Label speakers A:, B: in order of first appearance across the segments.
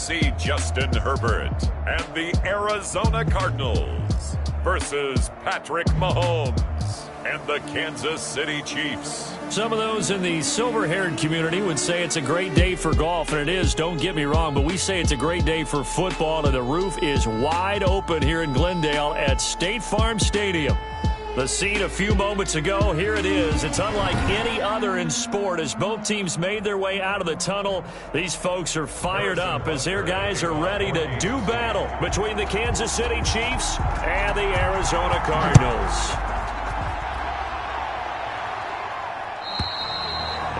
A: see Justin Herbert and the Arizona Cardinals versus Patrick Mahomes and the Kansas City Chiefs.
B: Some of those in the silver-haired community would say it's a great day for golf, and it is, don't get me wrong, but we say it's a great day for football, and the roof is wide open here in Glendale at State Farm Stadium. The scene a few moments ago, here it is. It's unlike any other in sport as both teams made their way out of the tunnel. These folks are fired up as their guys are ready to do battle between the Kansas City Chiefs and the Arizona Cardinals.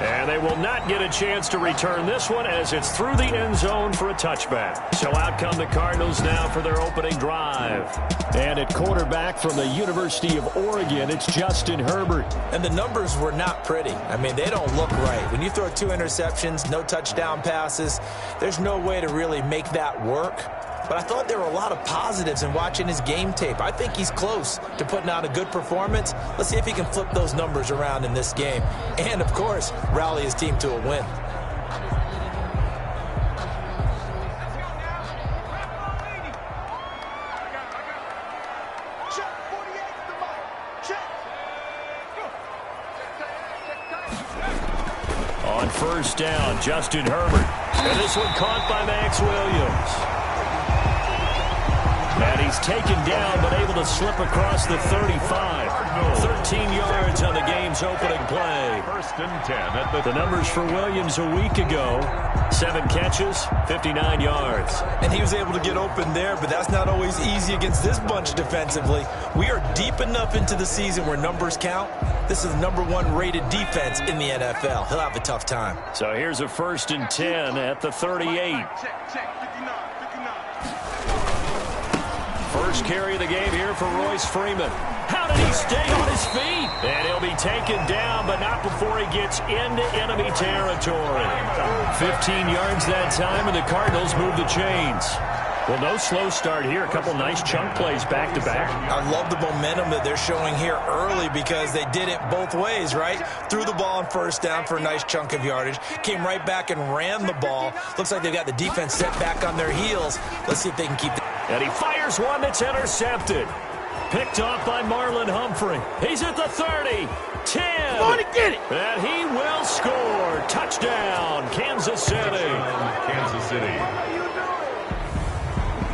B: And they will not get a chance to return this one as it's through the end zone for a touchback. So out come the Cardinals now for their opening drive. And at quarterback from the University of Oregon, it's Justin Herbert.
C: And the numbers were not pretty. I mean, they don't look right. When you throw 2 interceptions, no touchdown passes, there's no way to really make that work. But I thought there were a lot of positives in watching his game tape. I think he's close to putting out a good performance. Let's see if he can flip those numbers around in this game. And, of course, rally his team to a win.
B: On first down, Justin Herbert. And this one caught by Max Williams. And he's taken down, but able to slip across the 35. 13 yards on the game's opening play.
A: First and 10 at
B: the numbers for Williams a week ago. 7 catches, 59 yards.
C: And he was able to get open there, but that's not always easy against this bunch defensively. We are deep enough into the season where numbers count. This is the #1 rated defense in the NFL. He'll have a tough time.
B: So here's a first and 10 at the 38. First carry of the game here for Royce Freeman. How did he stay on his feet? And he'll be taken down, but not before he gets into enemy territory. 15 yards that time, and the Cardinals move the chains. Well, no slow start here. A couple nice chunk plays back-to-back.
C: I love the momentum that they're showing here early because they did it both ways, right? Threw the ball on first down for a nice chunk of yardage. Came right back and ran the ball. Looks like they've got the defense set back on their heels. Let's see if they can keep
B: And he fires one that's intercepted. Picked off by Marlon Humphrey. He's at the 30. 10.
D: Come on and get it.
B: And he will score. Touchdown, Kansas City.
A: Kansas City.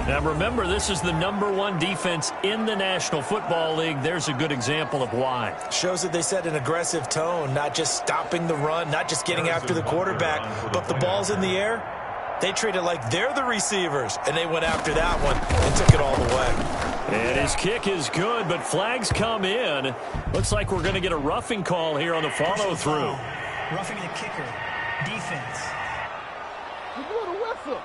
B: Now remember, this is the #1 defense in the National Football League. There's a good example of why.
C: Shows that they set an aggressive tone, not just stopping the run, not just getting after the quarterback, but if the ball's in the air, they treat it like they're the receivers, and they went after that one and took it all the way.
B: And his kick is good, but flags come in. Looks like we're going to get a roughing call here on the follow-through.
E: Roughing the kicker. Defense.
D: You blew the whistle.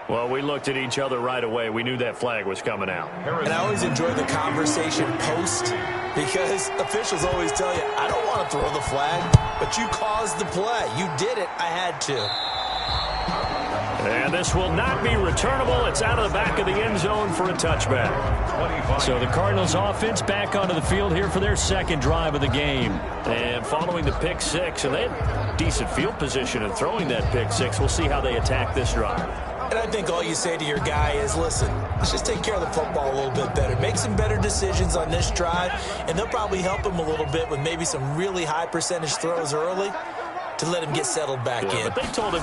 B: Well, we looked at each other right away. We knew that flag was coming out.
C: And I always enjoy the conversation post because officials always tell you, I don't want to throw the flag, but you caused the play. You did it. I had to.
B: And this will not be returnable. It's out of the back of the end zone for a touchback. So the Cardinals offense back onto the field here for their second drive of the game. And following the pick six, and they had decent field position in throwing that pick six. We'll see how they attack this drive.
C: And I think all you say to your guy is, listen, let's just take care of the football a little bit better. Make some better decisions on this drive, and they'll probably help him a little bit with maybe some really high percentage throws early to let him get settled back in.
B: But they told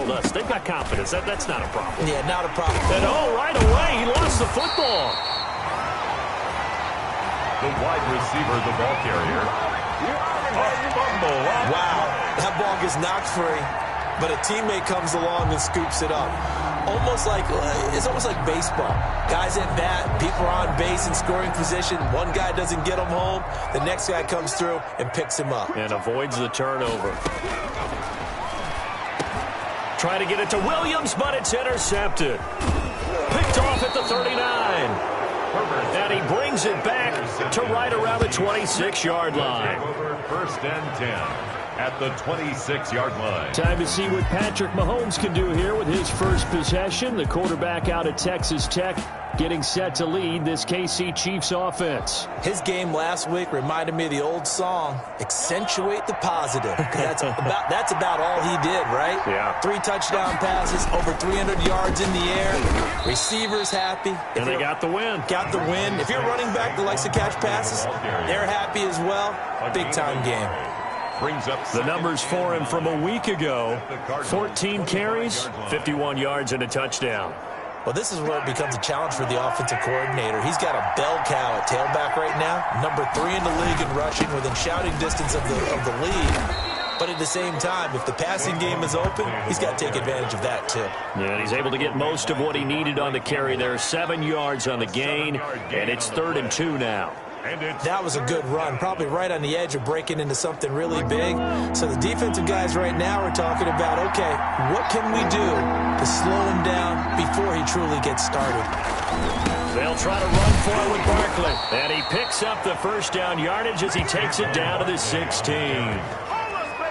B: us, they've got confidence. That's not a problem.
C: Yeah, not a problem.
B: And right away, he lost the football.
A: The wide receiver, the ball carrier.
C: Wow, that ball gets knocked free, but a teammate comes along and scoops it up. It's almost like baseball. Guys at bat, people are on base in scoring position. One guy doesn't get him home. The next guy comes through and picks him up.
B: And avoids the turnover. Try to get it to Williams, but it's intercepted. Picked off at the 39. And he brings it back to right around the 26-yard line.
A: First and 10. at the 26-yard line.
B: Time to see what Patrick Mahomes can do here with his first possession. The quarterback out of Texas Tech getting set to lead this KC Chiefs offense.
C: His game last week reminded me of the old song, accentuate the positive. That's about all he did, right?
B: Yeah.
C: 3 touchdown passes, over 300 yards in the air. Receivers happy.
B: And they got the win.
C: Got the win. If you're running back that likes to catch passes, they're happy as well. Big-time game.
A: Brings up
B: the numbers for him from a week ago. 14 carries, 51 yards, and a touchdown.
C: Well, this is where it becomes a challenge for the offensive coordinator. He's got a bell cow at tailback right now, number 3 in the league in rushing, within shouting distance of the lead. But at the same time, if the passing game is open, he's got to take advantage of that too.
B: Yeah, he's able to get most of what he needed on the carry there. 7 yards on the gain, and it's 3rd and 2 now.
C: That was a good run, probably right on the edge of breaking into something really big. So the defensive guys right now are talking about, okay, what can we do to slow him down before he truly gets started?
B: They'll try to run for it with Barkley. And he picks up the first down yardage as he takes it down to the 16.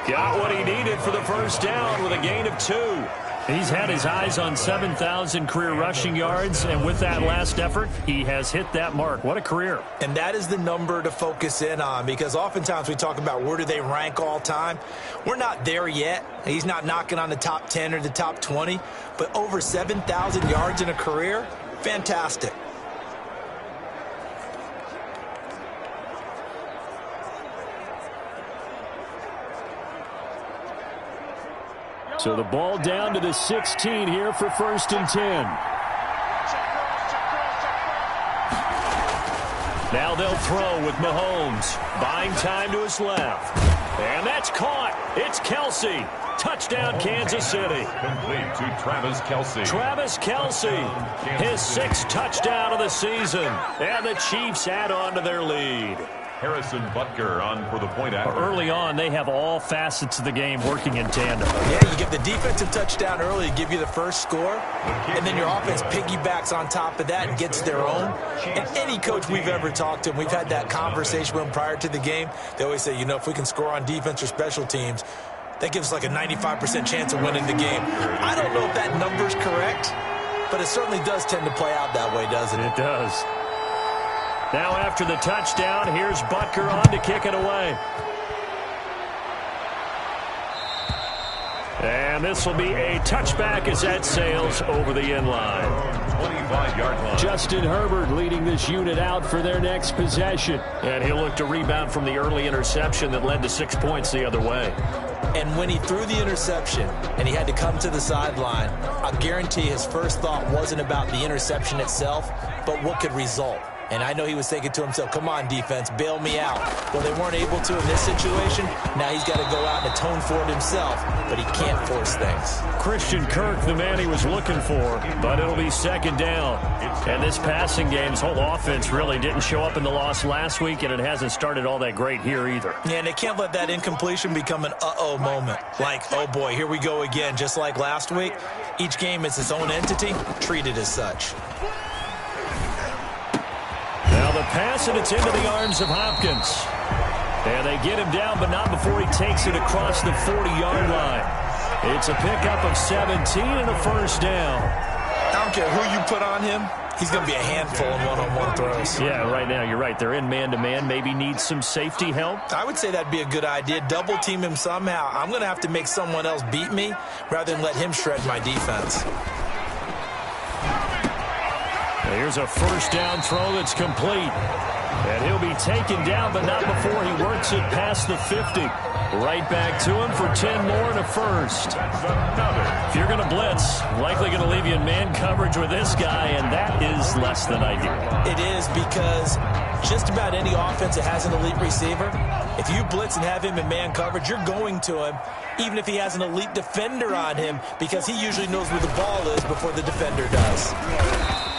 B: Got what he needed for the first down with a gain of 2. He's had his eyes on 7,000 career rushing yards, and with that last effort, he has hit that mark. What a career.
C: And that is the number to focus in on, because oftentimes we talk about where do they rank all time. We're not there yet. He's not knocking on the top 10 or the top 20, but over 7,000 yards in a career, fantastic.
B: So the ball down to the 16 here for 1st and 10. Now they'll throw with Mahomes. Buying time to his left. And that's caught. It's Kelsey. Touchdown, Kansas City.
A: Complete to Travis Kelce.
B: Travis Kelce, his 6th touchdown of the season. And the Chiefs add on to their lead.
A: Harrison Butker on for the point after.
B: Early on, they have all facets of the game working in tandem.
C: Yeah, you get the defensive touchdown early to give you the first score, and then your offense piggybacks on top of that and gets their own. And any coach we've ever talked to, and we've had that conversation with them prior to the game, they always say, you know, if we can score on defense or special teams, that gives us like a 95% chance of winning the game. I don't know if that number's correct, but it certainly does tend to play out that way, doesn't it?
B: It does. Now after the touchdown, here's Butker on to kick it away. And this will be a touchback as that sails over the end line.
A: 25-yard line.
B: Justin Herbert leading this unit out for their next possession. And he'll look to rebound from the early interception that led to 6 points the other way.
C: And when he threw the interception and he had to come to the sideline, I guarantee his first thought wasn't about the interception itself, but what could result. And I know he was thinking to himself, come on, defense, bail me out. Well, they weren't able to in this situation. Now he's got to go out and atone for it himself, but he can't force things.
B: Christian Kirk, the man he was looking for, but it'll be 2nd down. And this passing game's whole offense really didn't show up in the loss last week, and it hasn't started all that great here either.
C: Yeah, and they can't let that incompletion become an uh-oh moment. Like, oh boy, here we go again, just like last week. Each game is its own entity, treated as such.
B: Now the pass, and it's into the arms of Hopkins. And they get him down, but not before he takes it across the 40-yard line. It's a pickup of 17 and a first down.
C: I don't care who you put on him. He's going to be a handful in one-on-one throws.
B: Yeah, right now, you're right. They're in man-to-man. Maybe needs some safety help.
C: I would say that'd be a good idea. Double team him somehow. I'm going to have to make someone else beat me rather than let him shred my defense.
B: Here's a first down throw that's complete. And he'll be taken down, but not before he works it past the 50. Right back to him for 10 more and a first. If you're going to blitz, likely going to leave you in man coverage with this guy, and that is less than ideal.
C: It is, because just about any offense that has an elite receiver, if you blitz and have him in man coverage, you're going to him, even if he has an elite defender on him, because he usually knows where the ball is before the defender does.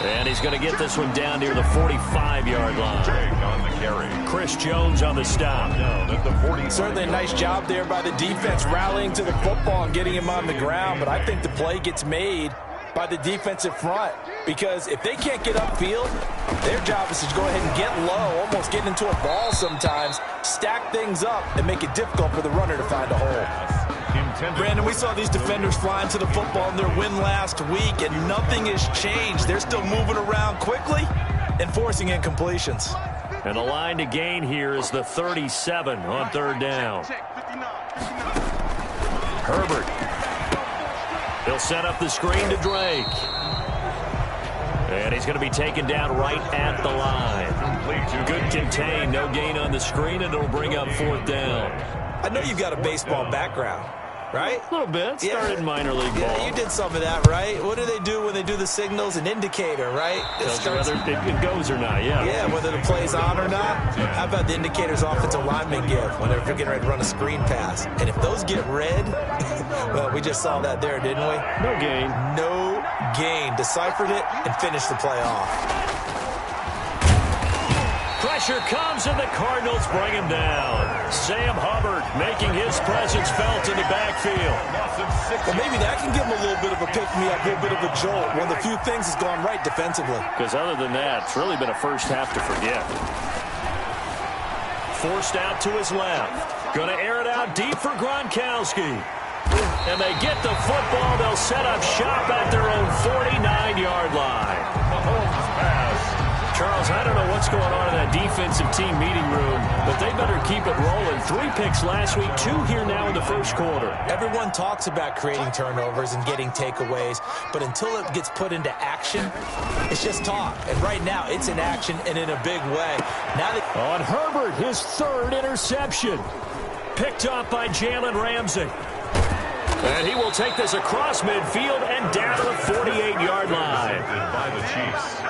B: And he's going to get this one down near the 45-yard line.
A: On the carry.
B: Chris Jones on the stop.
A: Down at the 40.
C: Certainly a nice job there by the defense rallying to the football and getting him on the ground, but I think the play gets made by the defensive front, because if they can't get upfield, their job is to go ahead and get low, almost get into a ball sometimes, stack things up, and make it difficult for the runner to find a hole. Brandon, we saw these defenders flying to the football in their win last week, and nothing has changed. They're still moving around quickly and forcing incompletions.
B: And the line to gain here is the 37 on third down. Herbert. He'll set up the screen to Drake. And he's going to be taken down right at the line. Good contain, no gain on the screen, and it'll bring up fourth down.
C: I know you've got a baseball background, right?
B: A little bit. Started in minor league ball.
C: Yeah, you did some of that, right? What do they do when they do the signals? An indicator, right?
B: Tells you whether it goes or not, yeah.
C: Yeah, whether the play's on or not. How about the indicators offensive linemen give when they're getting ready to run a screen pass? And if those get red, well, we just saw that there, didn't we?
B: No gain.
C: No gain. Deciphered it and finished the play off.
B: Pressure comes, and the Cardinals bring him down. Sam Hubbard making his presence felt in the backfield.
C: Well, maybe that can give him a little bit of a pick-me-up, a little bit of a jolt. One of the few things has gone right defensively.
B: Because other than that, it's really been a first half to forget. Forced out to his left. Going to air it out deep for Gronkowski. And they get the football. They'll set up shop at their own 49-yard line.
A: Mahomes pass.
B: Charles, I don't know what's going on in that defensive team meeting room, but they better keep it rolling. 3 picks last week, 2 here now in the first quarter.
C: Everyone talks about creating turnovers and getting takeaways, but until it gets put into action, it's just talk. And right now, it's in action and in a big way. Now
B: on Herbert, his 3rd interception. Picked up by Jalen Ramsey. And he will take this across midfield and down to the 48-yard line.
A: By the Chiefs.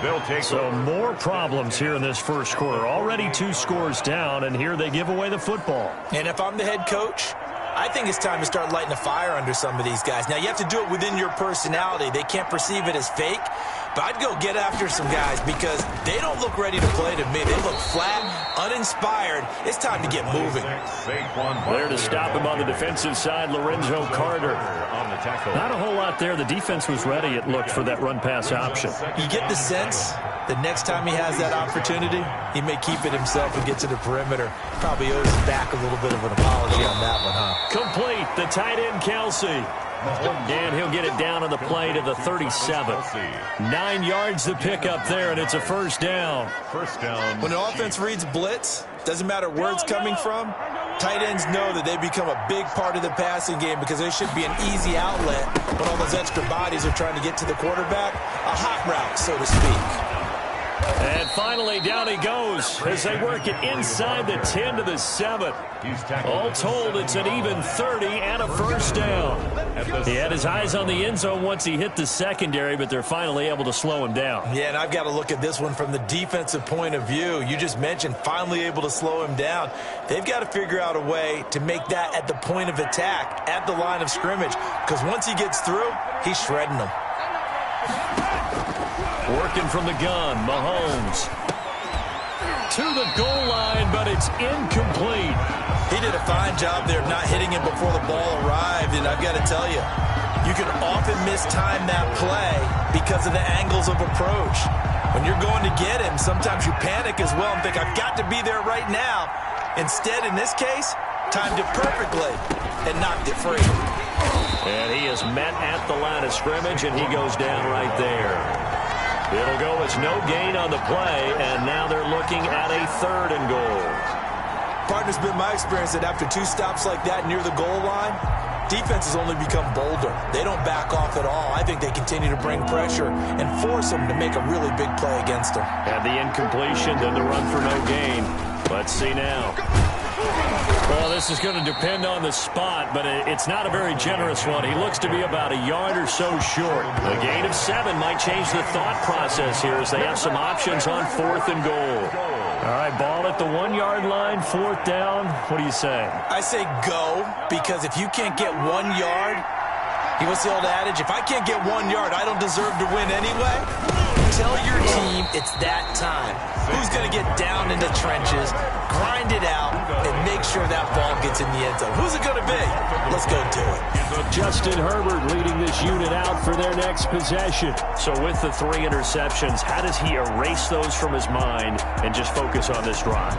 A: They'll take
B: so more problems here in this first quarter. Already 2 scores down, and here they give away the football.
C: And if I'm the head coach, I think it's time to start lighting a fire under some of these guys. Now, you have to do it within your personality. They can't perceive it as fake. But I'd go get after some guys because they don't look ready to play to me. They look flat, uninspired. It's time to get moving.
B: There to stop him on the defensive side, Lorenzo Carter. Not a whole lot there. The defense was ready, it looked, for that run-pass option.
C: You get the sense that next time he has that opportunity, he may keep it himself and get to the perimeter. Probably owes him back a little bit of an apology on that one, huh?
B: Complete. The tight end, Kelsey. And he'll get it down on the play to the 37. 9 yards to pick up there, and it's a first down.
C: When an offense reads blitz, doesn't matter where it's coming from, tight ends know that they become a big part of the passing game because there should be an easy outlet when all those extra bodies are trying to get to the quarterback. A hot route, so to speak.
B: And finally, down he goes as they work it inside the 10 to the 7. All told, it's an even 30 and a first down. He had his eyes on the end zone once he hit the secondary, but they're finally able to slow him down.
C: Yeah, and I've got to look at this one from the defensive point of view. You just mentioned finally able to slow him down. They've got to figure out a way to make that at the point of attack, at the line of scrimmage, because once he gets through, he's shredding them.
B: Working from the gun, Mahomes. To the goal line, but it's incomplete.
C: He did a fine job there of not hitting him before the ball arrived, and I've got to tell you, you can often mistime that play because of the angles of approach. When you're going to get him, sometimes you panic as well and think, I've got to be there right now. Instead, in this case, timed it perfectly and knocked it free.
B: And he is met at the line of scrimmage, and he goes down right there. It'll go as no gain on the play, and now they're looking at a 3rd and goal.
C: Partner's been my experience that after 2 stops like that near the goal line, defenses only become bolder. They don't back off at all. I think they continue to bring pressure and force them to make a really big play against them.
B: And the incompletion, then the run for no gain. Let's see now. Well, this is going to depend on the spot, but it's not a very generous one. He looks to be about a yard or so short. A gain of 7 might change the thought process here as they have some options on 4th and goal. All right, ball at the 1-yard line, 4th down. What do you say?
C: I say go, because if you can't get 1 yard, You what's the old adage? If I can't get 1 yard, I don't deserve to win anyway. Tell your team it's that time. Who's going to get down in the trenches, grind it out, and make sure that ball gets in the end zone? Who's it going to be? Let's go do it.
B: Justin Herbert leading this unit out for their next possession. So with the 3 interceptions, how does he erase those from his mind and just focus on this drive?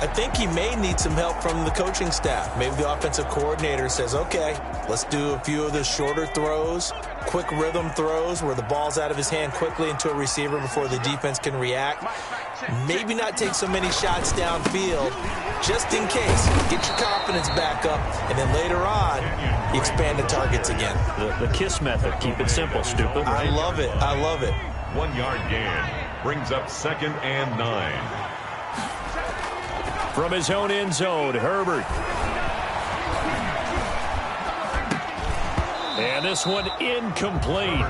C: I think he may need some help from the coaching staff. Maybe the offensive coordinator says, okay, let's do a few of the shorter throws, quick rhythm throws where the ball's out of his hand quickly into a receiver before the defense can react. Maybe not take so many shots downfield just in case. Get your confidence back up, and then later on, you expand the targets again.
B: The KISS method. Keep it simple, stupid. Right?
C: I love it. I love it.
A: 1 yard gain brings up 2nd and 9.
B: From his own end zone, Herbert. And this one incomplete.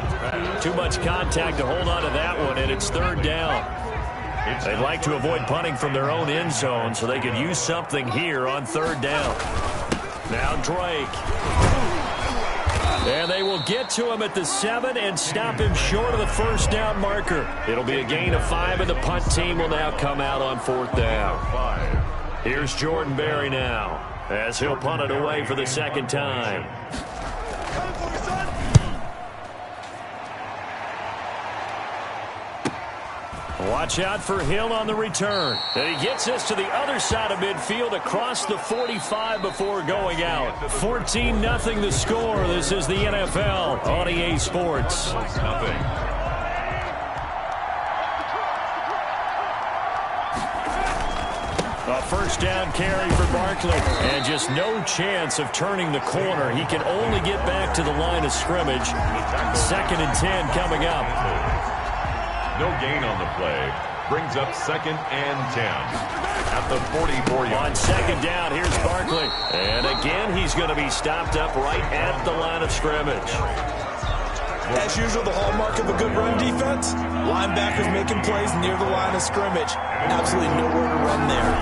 B: Too much contact to hold on to that one, and it's 3rd down. They'd like to avoid punting from their own end zone so they could use something here on 3rd down. Now Drake. And they will get to him at the 7 and stop him short of the 1st down marker. It'll be a gain of 5, and the punt team will now come out on 4th down. Here's Jordan Berry now as he'll punt it away for the 2nd time. Watch out for Hill on the return. And he gets us to the other side of midfield across the 45 before going out. 14-0 the score. This is the NFL on EA Sports. A 1st down carry for Barkley. And just no chance of turning the corner. He can only get back to the line of scrimmage. 2nd and 10 coming up.
A: No gain on the play. Brings up 2nd and 10. At the 44-yard.
B: On 2nd down, here's Barkley. And again, he's going to be stopped up right at the line of scrimmage.
C: As usual, the hallmark of a good run defense, linebackers making plays near the line of scrimmage. Absolutely nowhere to run there.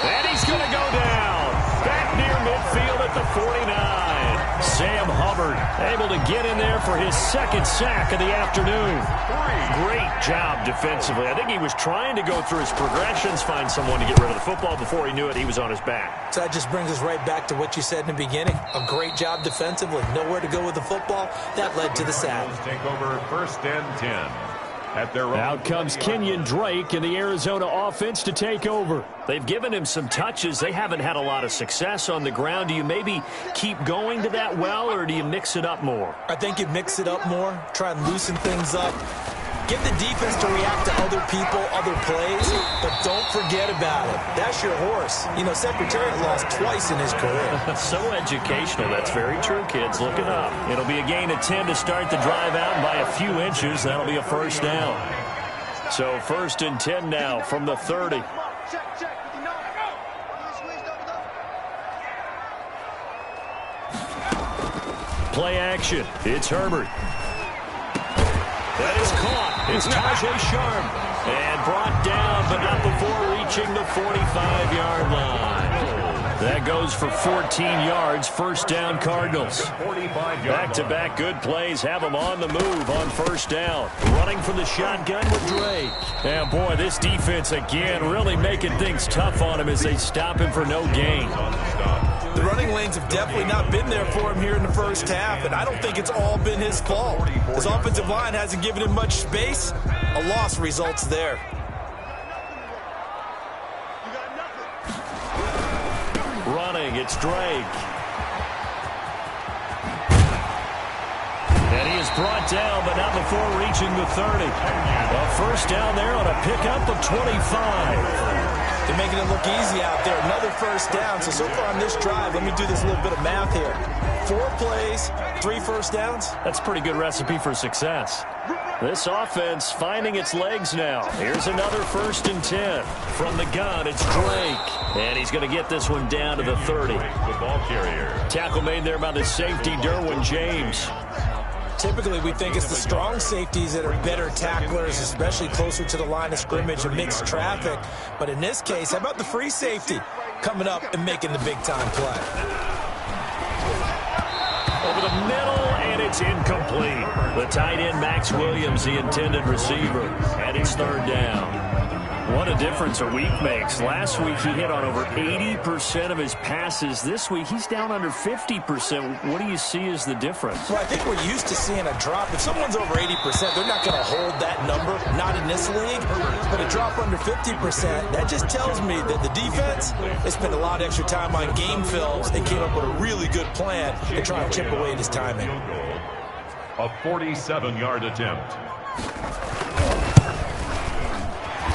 B: And he's going to go down. Back near midfield at the 49. Sam Hubbard able to get in there for his 2nd sack of the afternoon. Great job defensively. I think he was trying to go through his progressions, find someone to get rid of the football. Before he knew it, he was on his back.
C: So that just brings us right back to what you said in the beginning. A great job defensively. Nowhere to go with the football. That led to the sack.
A: Take over 1st and 10.
B: Out comes Kenyon Drake and the Arizona offense to take over. They've given him some touches. They haven't had a lot of success on the ground. Do you maybe keep going to that well, or do you mix it up more?
C: I think you mix it up more, try and loosen things up. Get the defense to react to other people, other plays, but don't forget about it. That's your horse. You know, Secretariat lost twice in his career.
B: So educational. That's very true, kids. Look it up. It'll be a gain of 10 to start the drive out, and by a few inches, that'll be a 1st down. So 1st and 10 now from the 30. Play action. It's Herbert. That is caught. It's Tajay Sharp. And brought down, but not before reaching the 45-yard line. That goes for 14 yards. 1st down Cardinals. Back-to-back good plays have them on the move on 1st down. Running from the shotgun with Drake. And boy, this defense again really making things tough on him as they stop him for no gain.
C: The running lanes have definitely not been there for him here in the 1st half, and I don't think it's all been his fault. His offensive line hasn't given him much space. A loss results there.
B: Running, it's Drake. And he is brought down, but not before reaching the 30. A 1st down there on a pickup of 25.
C: They're making it look easy out there. Another 1st down. So far on this drive, let me do this little bit of math here. 4 plays, 3 1st downs.
B: That's a pretty good recipe for success. This offense finding its legs now. Here's another 1st and 10. From the gun, it's Drake. And he's going to get this one down to the 30.
A: The ball carrier.
B: Tackle made there by the safety, Derwin James.
C: Typically, we think it's the strong safeties that are better tacklers, especially closer to the line of scrimmage and mixed traffic. But in this case, how about the free safety coming up and making the big-time play?
B: over the middle, and it's incomplete. The tight end, Max Williams, the intended receiver, and it's third down. What a difference a week makes. Last week he hit on over 80% of his passes. This week he's down under 50%. What do you see as the difference?
C: Well, I think we're used to seeing a drop. If someone's over 80%, they're not going to hold that number, not in this league. But a drop under 50%, that just tells me that the defense, they spent a lot of extra time on game films. They came up with a really good plan to try and chip away at his timing.
A: A 47-yard attempt.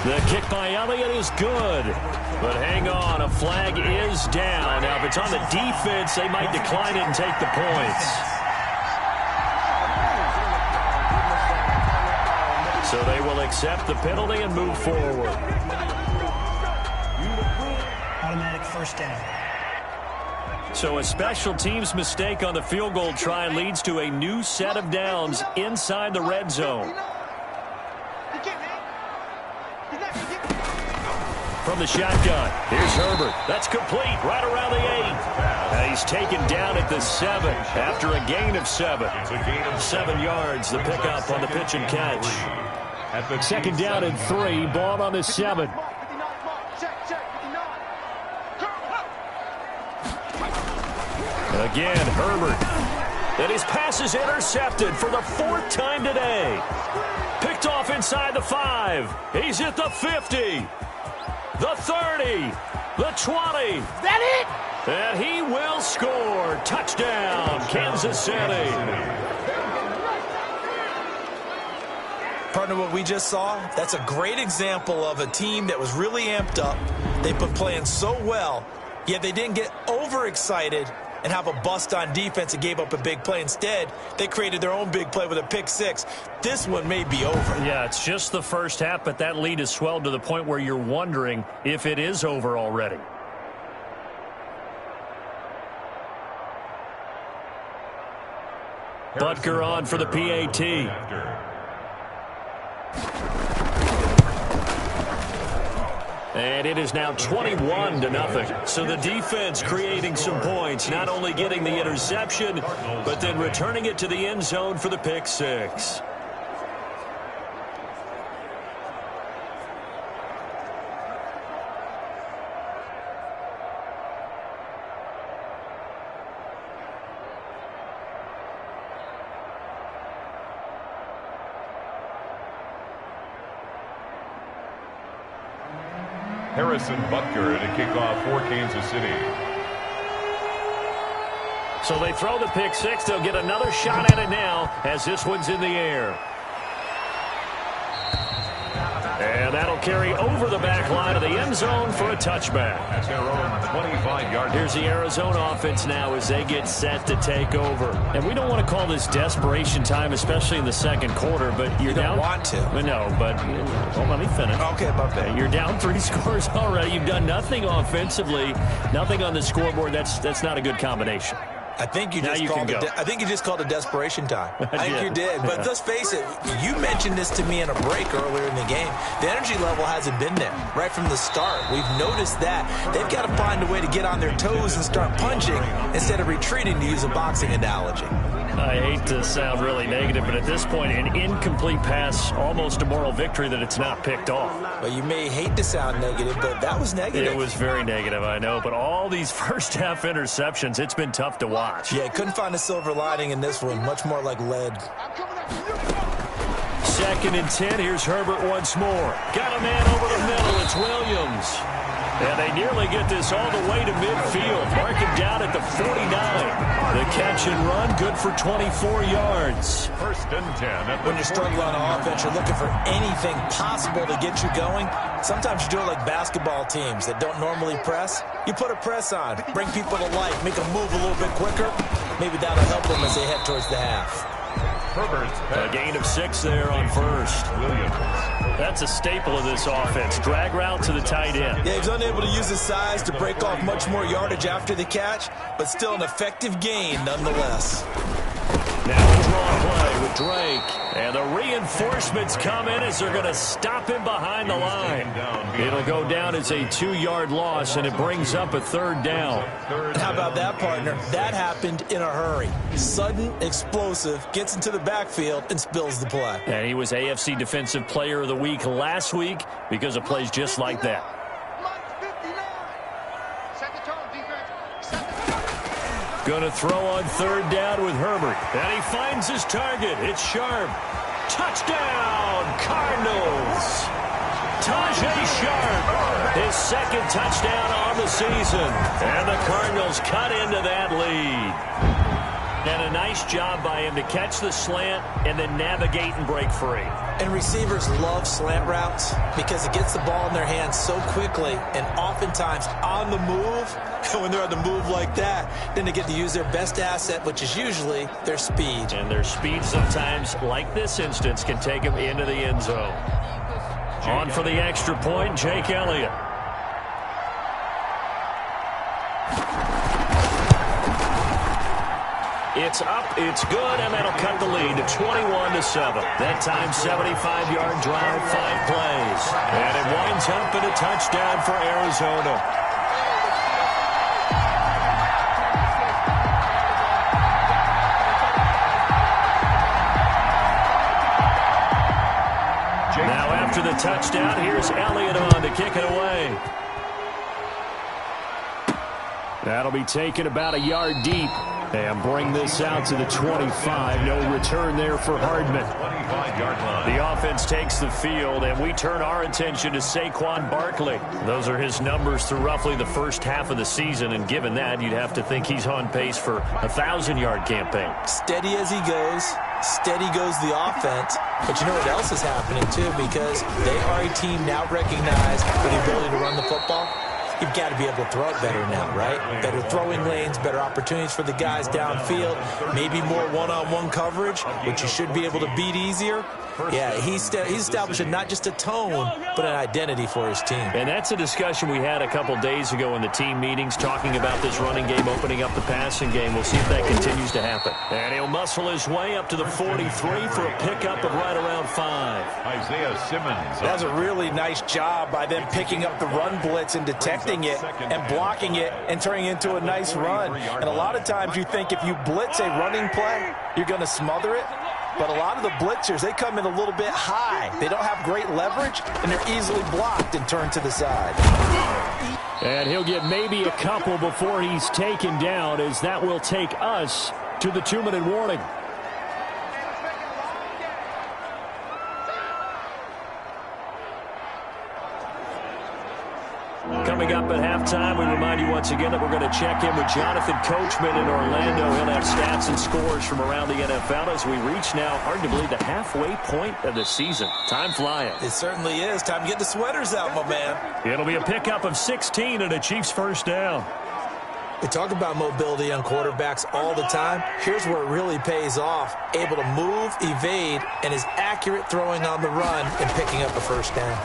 B: The kick by Elliott is good. But hang on, a flag is down. Now, if it's on the defense, they might decline it and take the points. So they will accept the penalty and move forward.
E: Automatic first down.
B: So a special teams mistake on the field goal try leads to a new set of downs inside the red zone. From the shotgun, here's Herbert. That's complete, right around the 8. He's taken down at the 7 after a gain of 7. 7 yards, the pickup on the pitch and catch. Second down and 3, ball on the 7. Again, Herbert. And his pass is intercepted for the 4th time today. Picked off inside the 5. He's at the 50. The 30, the 20.
D: Is that it?
B: And he will score. Touchdown, Kansas City.
C: Partner, what we just saw, that's a great example of a team that was really amped up. They've been playing so well, yet they didn't get overexcited and have a bust on defense and gave up a big play. Instead, they created their own big play with a pick 6. This one may be over.
B: Yeah, it's just the first half, but that lead has swelled to the point where you're wondering if it is over already. Butker on for the PAT. And it is now 21-0. So the defense creating some points, not only getting the interception, but then returning it to the end zone for the pick 6.
A: Harrison Butker to kick off for Kansas City.
B: So they throw the pick 6. They'll get another shot at it now as this one's in the air. And that'll carry over the back line of the end zone for a touchback.
A: That's their own 25-yard.
B: Here's the Arizona offense now as they get set to take over. And we don't want to call this desperation time, especially in the second quarter, but you're down.
C: You don't want to.
B: No, but well, let me finish.
C: Okay, my bad.
B: You're down 3 scores already. You've done nothing offensively, nothing on the scoreboard. That's not a good combination.
C: I think you just called it desperation time. I think you did. But let's face it, you mentioned this to me in a break earlier in the game. The energy level hasn't been there right from the start. We've noticed that. They've got to find a way to get on their toes and start punching instead of retreating, to use a boxing analogy.
B: I hate to sound really negative, but at this point, an incomplete pass, almost a moral victory that it's not picked off.
C: Well, you may hate to sound negative, but that was negative.
B: It was very negative, I know. But all these first-half interceptions, it's been tough to watch.
C: Yeah, couldn't find a silver lining in this one. Much more like lead.
B: 2nd and 10. Here's Herbert once more. Got a man over the middle. It's Williams. And they nearly get this all the way to midfield. Mark him down at the 49. The catch and run, good for 24 yards.
A: 1st and 10.
C: When you're struggling on offense, you're looking for anything possible to get you going. Sometimes you do it like basketball teams that don't normally press. You put a press on, bring people to life, make them move a little bit quicker. Maybe that'll help them as they head towards the half.
B: A gain of 6 there on 1st.
A: Williams.
B: That's a staple of this offense. Drag route to the tight end.
C: Yeah, he was unable to use his size to break off much more yardage after the catch, but still an effective gain nonetheless.
B: Now a draw play with Drake. And the reinforcements come in as they're going to stop him behind the line. It'll go down as a 2-yard loss, and it brings up a 3rd down.
C: How about that, partner? That happened in a hurry. Sudden, explosive, gets into the backfield, and spills the play.
B: And he was AFC Defensive Player of the Week last week because of plays just like that. Going to throw on 3rd down with Herbert. And he finds his target. It's Sharp. Touchdown, Cardinals. Tajay Sharp, his 2nd touchdown on the season. And the Cardinals cut into that lead. And a nice job by him to catch the slant and then navigate and break free.
C: And receivers love slant routes because it gets the ball in their hands so quickly and oftentimes on the move. And when they're on the move like that, then they get to use their best asset, which is usually their speed.
B: And their speed sometimes, like this instance, can take them into the end zone. On for the extra point, Jake Elliott. It's up, it's good, and that'll cut the lead to 21-7. That time, 75-yard drive, 5 plays. And it winds up in a touchdown for Arizona. Now after the touchdown, here's Elliott on to kick it away. That'll be taken about a yard deep. And bring this out to the 25. No return there for Hardman. 25-yard line. The offense takes the field, and we turn our attention to Saquon Barkley. Those are his numbers through roughly the first half of the season, and given that, you'd have to think he's on pace for a 1,000-yard campaign.
C: Steady as he goes. Steady goes the offense. But you know what else is happening, too, because they are a team now recognized for the ability to run the football. You've got to be able to throw it better now, right? Better throwing lanes, better opportunities for the guys downfield, maybe more one-on-one coverage, which you should be able to beat easier. Yeah, he's establishing not just a tone, but an identity for his team.
B: And that's a discussion we had a couple days ago in the team meetings, talking about this running game, opening up the passing game. We'll see if that continues to happen. And he'll muscle his way up to the 43 for a pickup of right around 5.
A: Isaiah Simmons.
C: That's a really nice job by them picking up the run blitz and detecting it and blocking it and turning it into a nice run. And a lot of times you think if you blitz a running play, you're going to smother it. But a lot of the blitzers, they come in a little bit high. They don't have great leverage, and they're easily blocked and turned to the side.
B: And he'll get maybe a couple before he's taken down, as that will take us to the 2-minute warning. Coming up at halftime, we remind you once again that we're going to check in with Jonathan Coachman in Orlando. He'll have stats and scores from around the NFL as we reach now, hard to believe, the halfway point of the season. Time flying.
C: It certainly is. Time to get the sweaters out, my man.
B: It'll be a pickup of 16 and a Chiefs first down.
C: We talk about mobility on quarterbacks all the time. Here's where it really pays off. Able to move, evade, and is accurate throwing on the run and picking up a first down.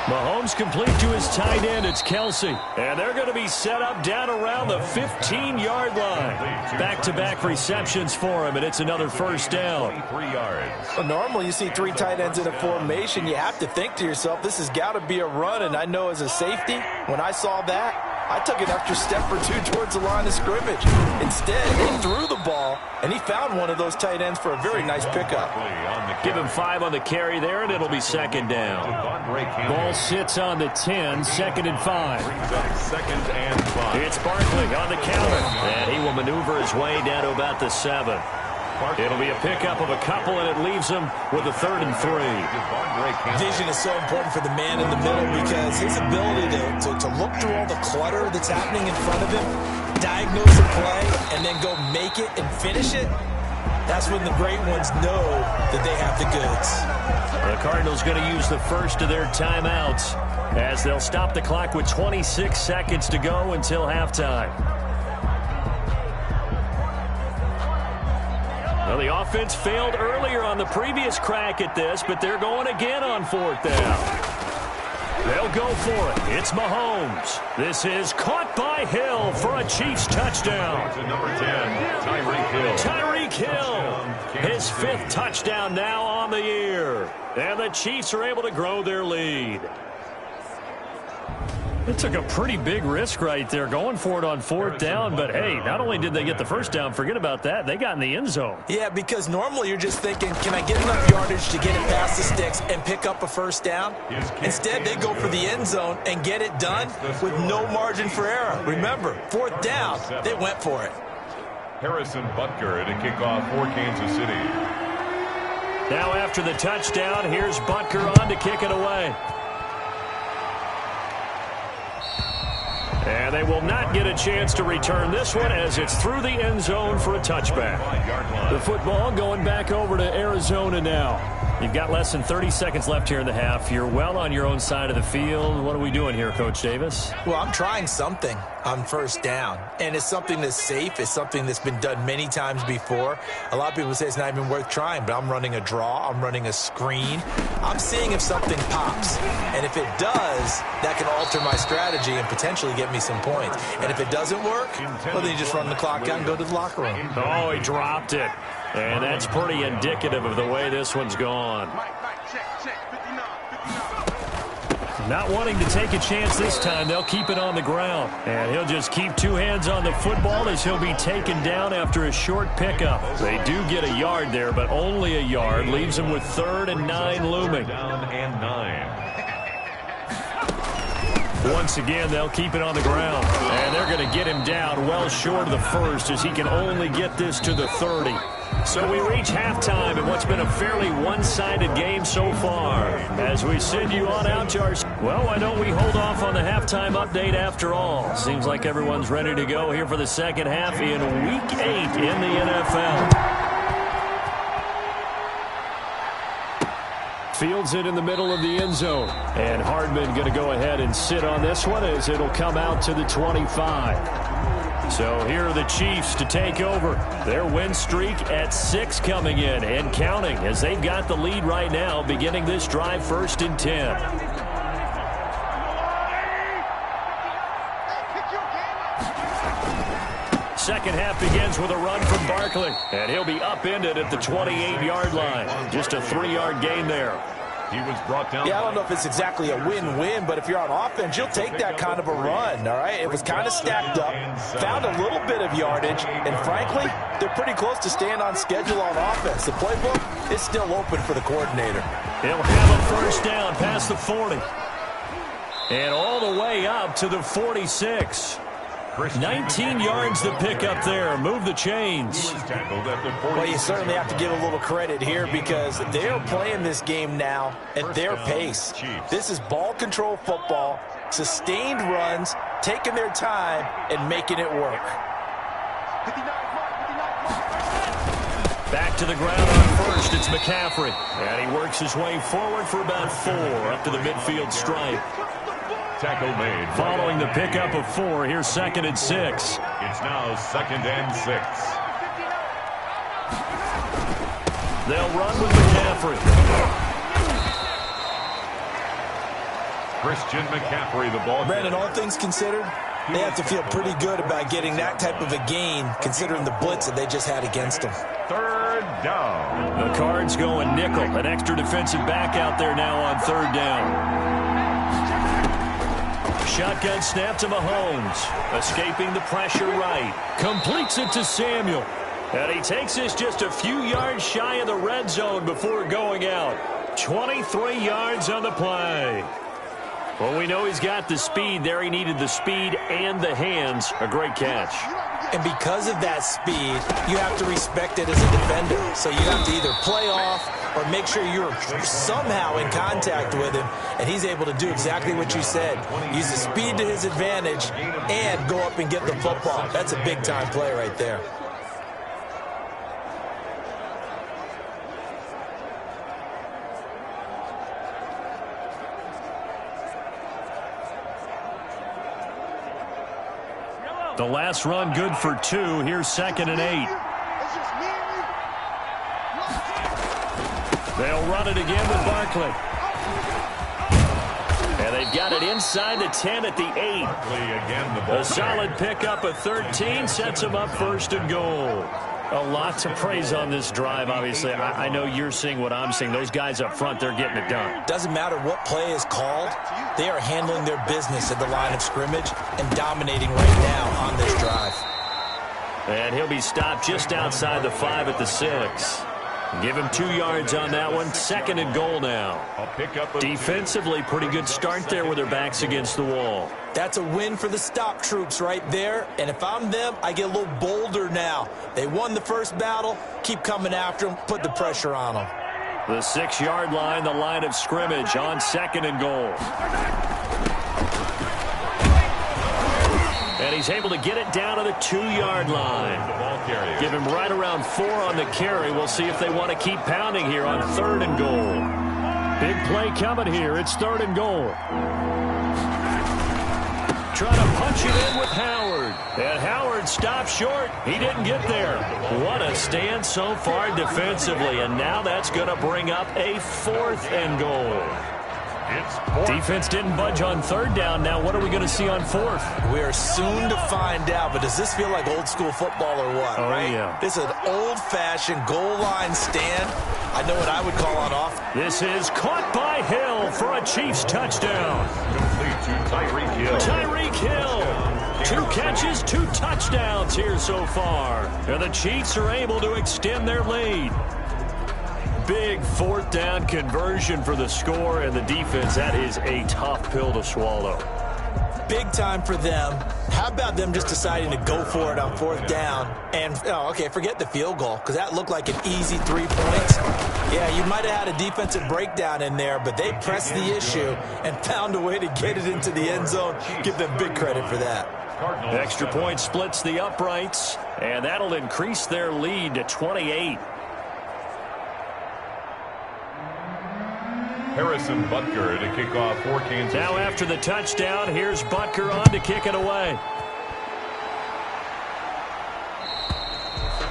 B: Mahomes complete to his tight end. It's Kelsey. And they're going to be set up down around the 15-yard line. Back-to-back receptions for him, and it's another first down.
A: 3 yards.
C: Well, normally you see 3 tight ends in a formation. You have to think to yourself, this has got to be a run. And I know as a safety, when I saw that, I took an extra step or 2 towards the line of scrimmage. Instead, he threw the ball, and he found one of those tight ends for a very nice pickup.
B: Give him 5 on the carry there, and it'll be second down. Ball sits on the 10, 2nd and 5.
A: 2nd and 5.
B: It's Barkley on the counter, and he will maneuver his way down to about the 7. It'll be a pickup of a couple, and it leaves him with a 3rd and 3.
C: Vision is so important for the man in the middle because his ability to look through all the clutter that's happening in front of him, diagnose a play, and then go make it and finish it, that's when the great ones know that they have the goods.
B: The Cardinals going to use the first of their timeouts as they'll stop the clock with 26 seconds to go until halftime. Well, the offense failed earlier on the previous crack at this, but they're going again on 4th down. They'll go for it. It's Mahomes. This is caught by Hill for a Chiefs touchdown.
A: To number 10, Tyreek Hill.
B: Tyreek Hill His 5th touchdown now on the year. And the Chiefs are able to grow their lead. They took a pretty big risk right there going for it on 4th down. But, hey, not only did they get the first down, forget about that, they got in the end zone.
C: Yeah, because normally you're just thinking, can I get enough yardage to get it past the sticks and pick up a first down? Instead, they go for the end zone and get it done with no margin for error. Remember, 4th down, they went for it.
A: Harrison Butker to kick off for Kansas City.
B: Now after the touchdown, here's Butker on to kick it away. And they will not get a chance to return this one as it's through the end zone for a touchback. The football going back over to Arizona now. You've got less than 30 seconds left here in the half. You're well on your own side of the field. What are we doing here, Coach Davis?
C: Well, I'm trying something on 1st down, and it's something that's safe. It's something that's been done many times before. A lot of people say it's not even worth trying, but I'm running a draw. I'm running a screen. I'm seeing if something pops, and if it does, that can alter my strategy and potentially get me some points. And if it doesn't work, well, then you just run the clock out and go to the locker room.
B: Oh, he dropped it. And that's pretty indicative of the way this one's gone. Not wanting to take a chance this time, they'll keep it on the ground. And he'll just keep 2 hands on the football as he'll be taken down after a short pickup. They do get a yard there, but only a yard. Leaves them with 3rd and 9 looming.
A: Down and 9.
B: Once again, they'll keep it on the ground. And they're going to get him down well short of the 1st as he can only get this to the 30. So we reach halftime in what's been a fairly one-sided game so far. As we send you on out to our... Well, why don't we hold off on the halftime update after all? Seems like everyone's ready to go here for the second half in Week 8 in the NFL. Fields it in the middle of the end zone. And Hardman going to go ahead and sit on this one as it'll come out to the 25. So here are the Chiefs to take over. Their win streak at 6 coming in and counting as they've got the lead right now beginning this drive 1st and 10. Second half begins with a run from Barkley. And he'll be upended at the 28-yard line. Just a 3-yard gain there.
A: He was brought down.
C: Yeah, I don't know if it's exactly a win-win, but if you're on offense, you'll take that kind of a run, all right? It was kind of stacked up, found a little bit of yardage, and frankly, they're pretty close to staying on schedule on offense. The playbook is still open for the coordinator.
B: He'll have a 1st down past the 40. And all the way up to the 46. 19 yards to pick up there. Move the chains.
C: Well, you certainly have to give a little credit here because they're playing this game now at their pace. This is ball control football, sustained runs, taking their time, and making it work.
B: Back to the ground on 1st. It's McCaffrey. And he works his way forward for about 4 up to the midfield stripe.
A: Tackle made.
B: Following the pickup of 4, here's 2nd and 6.
A: It's now 2nd and 6.
B: They'll run with McCaffrey.
A: Christian McCaffrey, the ball.
C: Brandon, all things considered, they have to feel pretty good about getting that type of a gain considering the blitz that they just had against them.
A: 3rd down.
B: The Cards going nickel. An extra defensive back out there now on 3rd down. Shotgun snap to Mahomes. Escaping the pressure right. Completes it to Samuel. And he takes this just a few yards shy of the red zone before going out. 23 yards on the play. Well, we know he's got the speed there. He needed the speed and the hands. A great catch.
C: And because of that speed, you have to respect it as a defender. So you have to either play off or make sure you're somehow in contact with him. And he's able to do exactly what you said. Use the speed to his advantage and go up and get the football. That's a big-time play right there.
B: The last run good for 2. Here's 2nd and 8. They'll run it again with Barkley. And they've got it inside the 10 at the 8.
A: Again, the ball.
B: A solid pickup of 13 sets them up 1st and goal. A lot to praise on this drive, obviously. I know you're seeing what I'm seeing. Those guys up front, they're getting it done.
C: Doesn't matter what play is called. They are handling their business at the line of scrimmage and dominating right now on this drive.
B: And he'll be stopped just outside the 5 at the 6. Give him 2 yards on that one. 2nd and goal now. Defensively, pretty good start there with their backs against the wall.
C: That's a win for the stop troops right there. And if I'm them, I get a little bolder now. They won the first battle. Keep coming after them. Put the pressure on them.
B: The 6-yard line, the line of scrimmage on 2nd and goal. And he's able to get it down to the 2-yard line. Give him right around 4 on the carry. We'll see if they want to keep pounding here on 3rd and goal. Big play coming here. It's 3rd and goal. Trying to punch it in with Howard. And Howard stops short. He didn't get there. What a stand so far defensively. And now that's going to bring up a 4th and goal. Defense didn't budge on 3rd down. Now what are we going to see on 4th?
C: We are soon to find out, but does this feel like old school football or what, right?
B: Yeah.
C: This is an old-fashioned goal line stand. I know what I would call on off.
B: This is caught by Hill for a Chiefs touchdown.
A: Complete to Tyreek Hill.
B: Tyreek Hill. 2 catches, 2 touchdowns here so far. And the Chiefs are able to extend their lead. Big 4th down conversion for the score, and the defense, that is a tough pill to swallow.
C: Big time for them. How about them just deciding to go for it on 4th down? And, okay, forget the field goal, because that looked like an easy 3 points. Yeah, you might have had a defensive breakdown in there, but they pressed the issue and found a way to get it into the end zone. Give them big credit for that.
B: Extra point splits the uprights, and that'll increase their lead to 28.
A: Harrison Butker to kick off for Kansas City.
B: Now after the touchdown, here's Butker on to kick it away.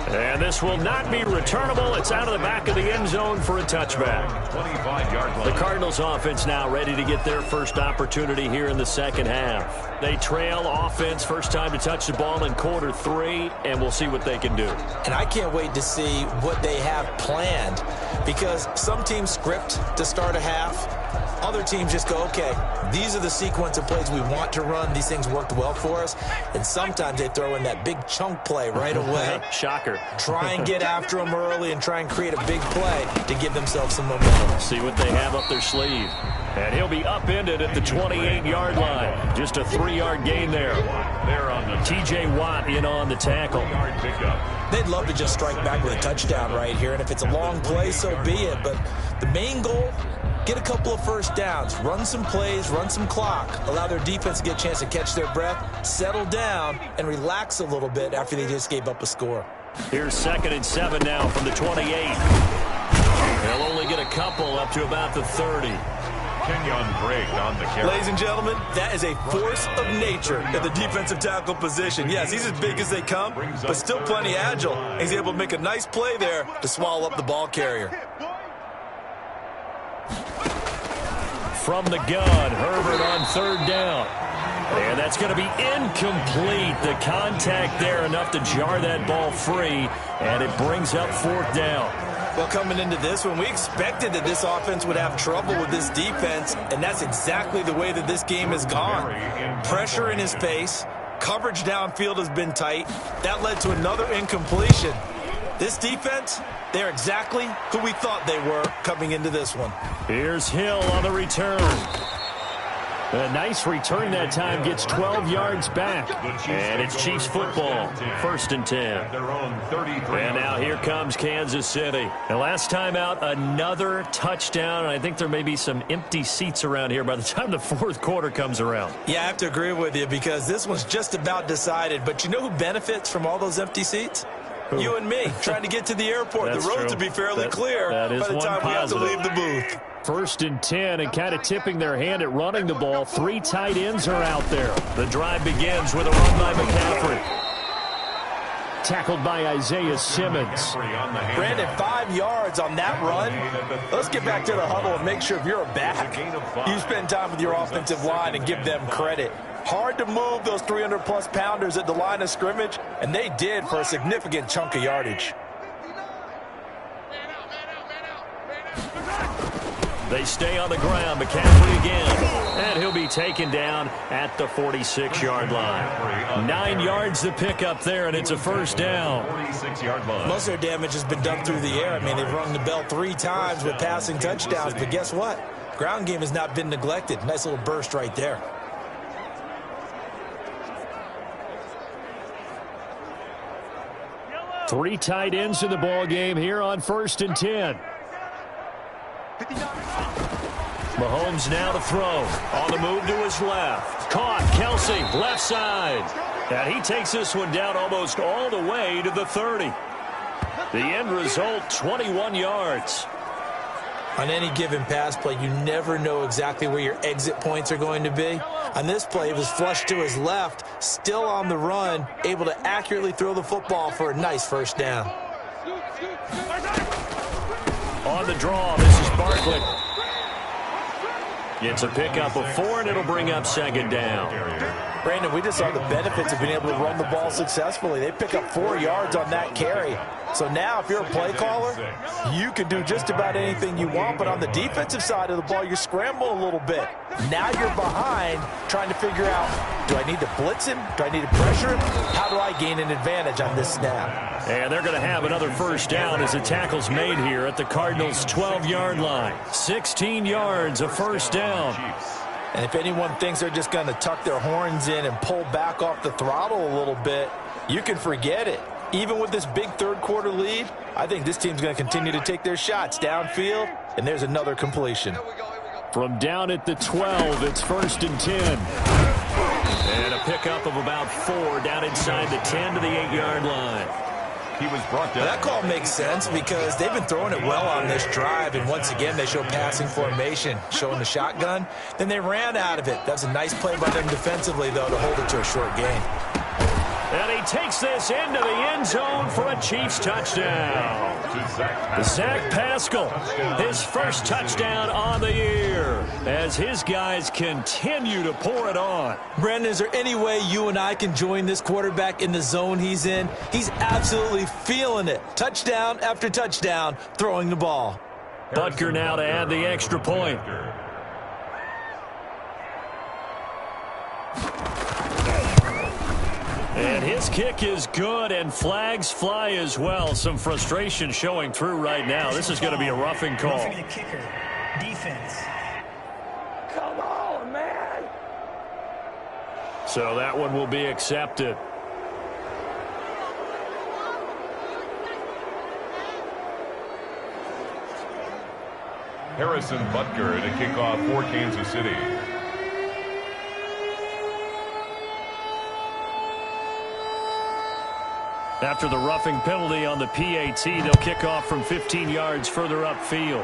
B: And this will not be returnable. It's out of the back of the end zone for a touchback.
A: 25-yard line.
B: The Cardinals offense now ready to get their first opportunity here in the 2nd half. They trail offense, first time to touch the ball in quarter 3, and we'll see what they can do.
C: And I can't wait to see what they have planned, because some teams script to start a half. Other teams just go, okay, these are the sequence of plays we want to run. These things worked well for us. And sometimes they throw in that big chunk play right away.
B: Shocker.
C: Try and get after them early and try and create a big play to give themselves some momentum.
B: See what they have up their sleeve. And he'll be upended at the 28-yard line. Just a 3-yard gain there. T.J. Watt in on the tackle.
C: They'd love to just strike back with a touchdown right here. And if it's a long play, so be it. But the main goal, get a couple of first downs, run some plays, run some clock, allow their defense to get a chance to catch their breath, settle down, and relax a little bit after they just gave up a score.
B: Here's 2nd and 7 now from the 28. They'll only get a couple up to about the 30.
A: Kenyon Drake on the carry.
C: Ladies and gentlemen, that is a force of nature at the defensive tackle position. Yes, he's as big as they come, but still plenty agile. He's able to make a nice play there to swallow up the ball carrier.
B: From the gun, Herbert on 3rd down. And that's going to be incomplete. The contact there enough to jar that ball free, and it brings up 4th down.
C: Well, coming into this one, we expected that this offense would have trouble with this defense, and that's exactly the way that this game has gone. Pressure in his face, coverage downfield has been tight. That led to another incompletion. This defense, they're exactly who we thought they were coming into this one.
B: Here's Hill on the return. A nice return that time, gets 12 yards back. And it's Chiefs football, 1st and 10. And now here comes Kansas City. And last time out, another touchdown. And I think there may be some empty seats around here by the time the 4th quarter comes around.
C: Yeah, I have to agree with you, because this one's just about decided. But you know who benefits from all those empty seats? You and me, trying to get to the airport.
B: That's
C: the roads
B: true.
C: will be fairly clear
B: by the time
C: we have to leave the booth.
B: 1st and 10, and kind of tipping their hand at running the ball. 3 tight ends are out there. The drive begins with a run by McCaffrey. Tackled by Isaiah Simmons.
C: Brandon, 5 yards on that run. Let's get back to the huddle and make sure if you're a back, you spend time with your offensive line and give them credit. Hard to move those 300-plus pounders at the line of scrimmage, and they did for a significant chunk of yardage.
B: They stay on the ground. McCaffrey again. And he'll be taken down at the 46-yard line. 9 yards to pick up there, and it's a first down.
A: 46-yard line.
C: Most of their damage has been done through the air. I mean, they've rung the bell 3 times with passing touchdowns, but guess what? Ground game has not been neglected. Nice little burst right there.
B: Three tight ends in the ball game here on 1st and 10. Mahomes now to throw. On the move to his left. Caught. Kelsey, left side. And he takes this one down almost all the way to the 30. The end result, 21 yards.
C: On any given pass play, you never know exactly where your exit points are going to be. On this play, it was flushed to his left, still on the run, able to accurately throw the football for a nice first down.
B: On the draw, this is Barkley. It's a pickup of 4, and it'll bring up 2nd down.
C: Brandon, we just saw the benefits of being able to run the ball successfully. They pick up 4 yards on that carry. So now if you're a play caller, you can do just about anything you want, but on the defensive side of the ball, you're scrambling a little bit. Now you're behind trying to figure out, do I need to blitz him? Do I need to pressure him? How do I gain an advantage on this snap?
B: And they're going to have another first down as the tackle's made here at the Cardinals' 12-yard line. 16 yards, a first down.
C: And if anyone thinks they're just going to tuck their horns in and pull back off the throttle a little bit, you can forget it. Even with this big third-quarter lead, I think this team's going to continue to take their shots downfield, and there's another completion.
B: From down at the 12, it's 1st and 10. And a pickup of about 4 down inside the 10 to the 8-yard line.
A: He was brought down.
C: That call makes sense because they've been throwing it well on this drive, and once again they show passing formation, showing the shotgun. Then they ran out of it. That's a nice play by them defensively, though, to hold it to a short gain.
B: And he takes this into the end zone for a Chiefs touchdown. Zach Pascal, his first touchdown on the year as his guys continue to pour it on.
C: Brandon, is there any way you and I can join this quarterback in the zone he's in? He's absolutely feeling it. Touchdown after touchdown, throwing the ball.
B: Butker now to add the extra point. And his kick is good, and flags fly as well. Some frustration showing through right now. This is going to be a roughing call.
E: Roughing the kicker. Defense.
D: Come on, man.
B: So that one will be accepted.
A: Harrison Butker to kick off for Kansas City.
B: After the roughing penalty on the PAT, they'll kick off from 15 yards further upfield.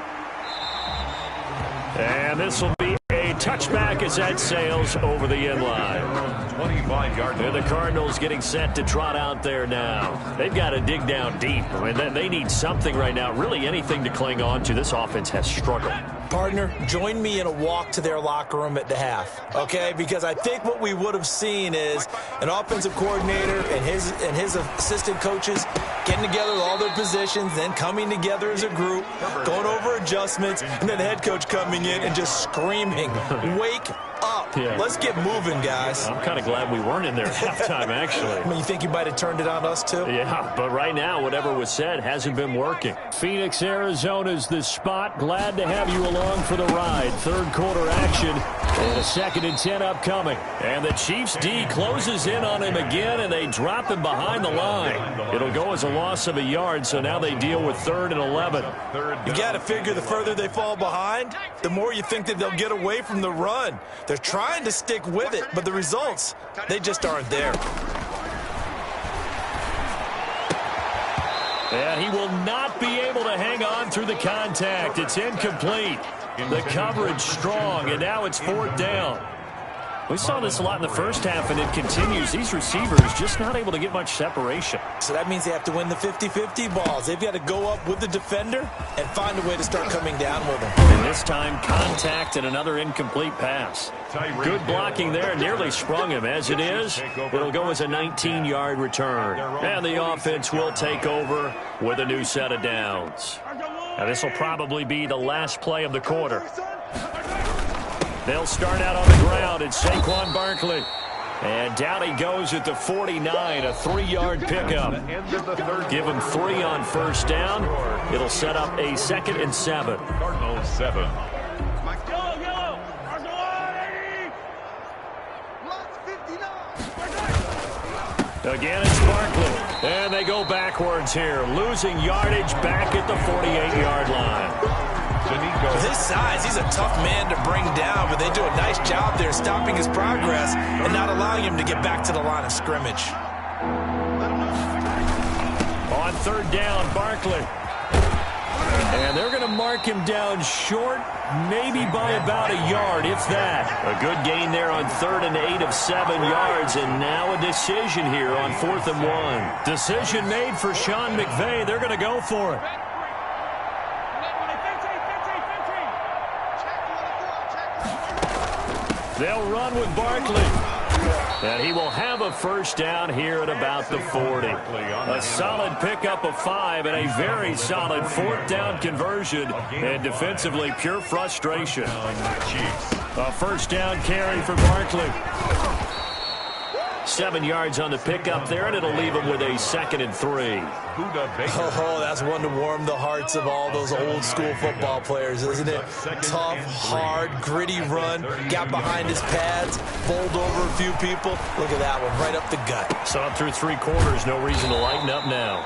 B: And this will be a touchback as that sails over the end line.
A: 25-yard line.
B: And the Cardinals getting set to trot out there now. They've got to dig down deep. I mean, they need something right now, really anything to cling on to. This offense has struggled.
C: Partner, join me in a walk to their locker room at the half, okay? Because I think what we would have seen is an offensive coordinator and his assistant coaches getting together with all their positions, then coming together as a group, going over adjustments, and then the head coach coming in and just screaming, wake up.
B: Yeah.
C: Let's get moving, guys.
B: I'm kind of glad we weren't in there at halftime, actually.
C: I mean, you think you might have turned it on us, too?
B: Yeah, but right now, whatever was said hasn't been working. Phoenix, Arizona's the spot. Glad to have you along for the ride. Third quarter action and a 2nd and 10 upcoming. And the Chiefs D closes in on him again, and they drop him behind the line. It'll go as a loss of a yard, so now they deal with 3rd and 11.
C: You got to figure the further they fall behind, the more you think that they'll get away from the run. They're trying to stick with it, but the results, they just aren't there.
B: And he will not be able to hang on through the contact. It's incomplete. The coverage strong, and now it's 4th down. We saw this a lot in the first half, and it continues. These receivers just not able to get much separation.
C: So that means they have to win the 50-50 balls. They've got to go up with the defender and find a way to start coming down with them.
B: And this time, contact and another incomplete pass. Good blocking there, nearly sprung him. As it is, it'll go as a 19-yard return. And the offense will take over with a new set of downs. Now this will probably be the last play of the quarter. They'll start out on the ground. It's Saquon Barkley. And down he goes at the 49, a 3-yard pickup. Give him 3 on first down. It'll set up a 2nd and 7.
A: Cardinals 7.
B: Again, it's Barkley. And they go backwards here, losing yardage back at the 48-yard line.
C: With his size, he's a tough man to bring down, but they do a nice job there stopping his progress and not allowing him to get back to the line of scrimmage.
B: On 3rd down, Barkley. And they're going to mark him down short, maybe by about a yard, if that. A good gain there on 3rd and 8 of 7 yards, and now a decision here on 4th and 1. Decision made for Sean McVay. They're going to go for it. They'll run with Barkley. And he will have a first down here at about the 40. A solid pickup of 5 and a very solid 4th down conversion. And defensively, pure frustration. A first down carry for Barkley. 7 yards on the pickup there, and it'll leave him with a 2nd and 3.
C: Oh, that's one to warm the hearts of all those old school football players, isn't it? Tough, hard, gritty run, got behind his pads, bowled over a few people. Look at that one, right up the gut.
B: So up through 3 quarters, no reason to lighten up now.